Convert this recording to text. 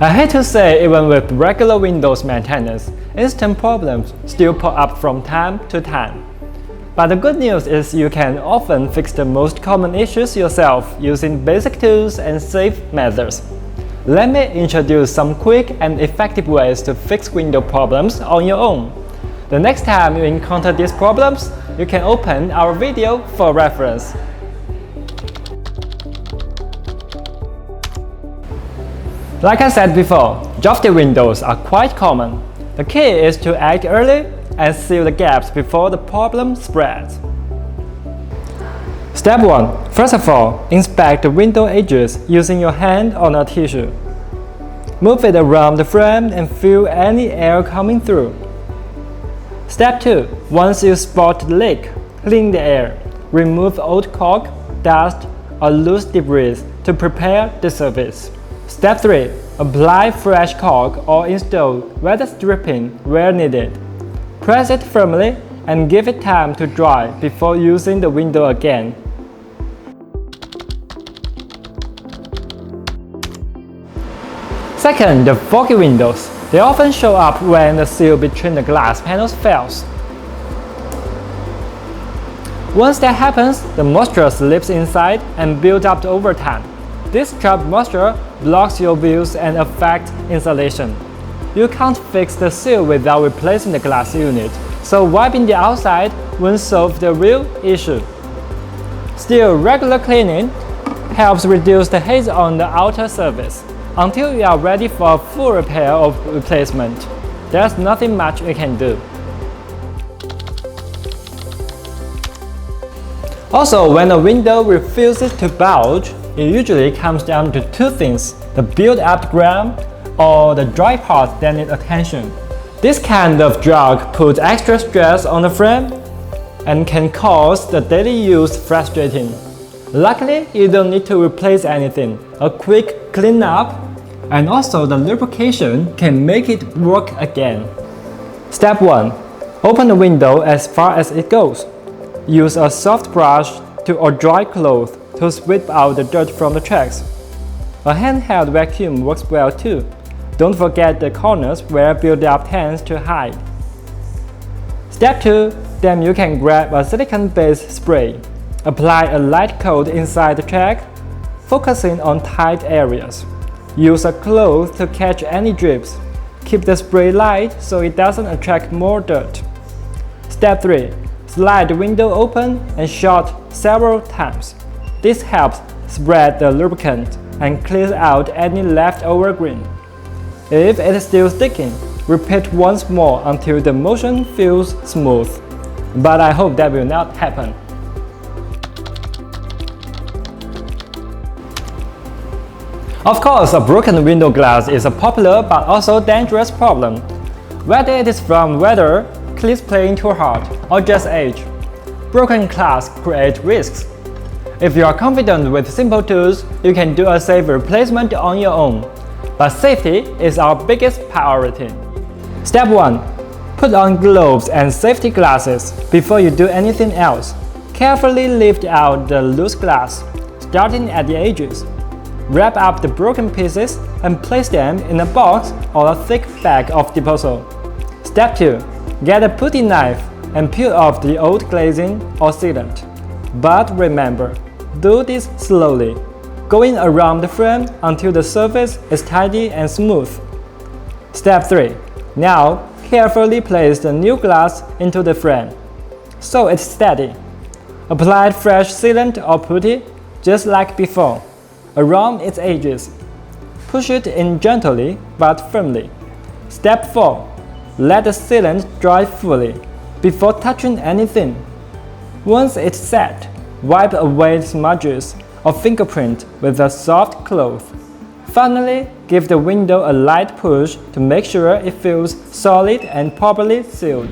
I hate to say, even with regular Windows maintenance, instant problems still pop up from time to time. But the good news is you can often fix the most common issues yourself using basic tools and safe methods. Let me introduce some quick and effective ways to fix Windows problems on your own. The next time you encounter these problems, you can open our video for reference. Like I said before, drafty windows are quite common. The key is to act early and seal the gaps before the problem spreads. Step 1. First of all, inspect the window edges using your hand on a tissue. Move it around the frame and feel any air coming through. Step 2. Once you spot the leak, clean the air. Remove old caulk, dust, or loose debris to prepare the surface. Step 3. Apply fresh caulk or install wet stripping where needed. Press it firmly and give it time to dry before using the window again. Second, the foggy windows. They often show up when the seal between the glass panels fails. Once that happens, the moisture slips inside and builds up over time. This trapped moisture blocks your views and affects installation. You can't fix the seal without replacing the glass unit, so wiping the outside won't solve the real issue. Still, regular cleaning helps reduce the haze on the outer surface. Until you are ready for a full repair or replacement, there's nothing much you can do. Also, when a window refuses to bulge, it usually comes down to two things: the built-up grime or the dry parts that need attention. This kind of drag puts extra stress on the frame and can cause the daily use frustrating. Luckily, you don't need to replace anything. A quick cleanup and also the lubrication can make it work again. Step 1. Open the window as far as it goes. Use a soft brush or dry cloth to sweep out the dirt from the tracks. A handheld vacuum works well too. Don't forget the corners where build-up tends to hide. Step 2. Then you can grab a silicone-based spray. Apply a light coat inside the track, focusing on tight areas. Use a cloth to catch any drips. Keep the spray light so it doesn't attract more dirt. Step 3. Slide the window open and shut several times. This helps spread the lubricant and clears out any leftover green. If it is still sticking, repeat once more until the motion feels smooth. But I hope that will not happen. Of course, a broken window glass is a popular but also dangerous problem. Whether it is from weather, clips playing too hard, or just age, broken glass create risks. If you are confident with simple tools, you can do a safe replacement on your own. But safety is our biggest priority. Step 1. Put on gloves and safety glasses before you do anything else. Carefully lift out the loose glass, starting at the edges. Wrap up the broken pieces and place them in a box or a thick bag of disposal. Step 2. Get a putty knife and peel off the old glazing or sealant. But remember, do this slowly, going around the frame until the surface is tidy and smooth. Step 3. Now, carefully place the new glass into the frame, so it's steady. Apply fresh sealant or putty, just like before, around its edges. Push it in gently but firmly. Step 4. Let the sealant dry fully before touching anything. Once it's set, wipe away smudges or fingerprint with a soft cloth. Finally, give the window a light push to make sure it feels solid and properly sealed.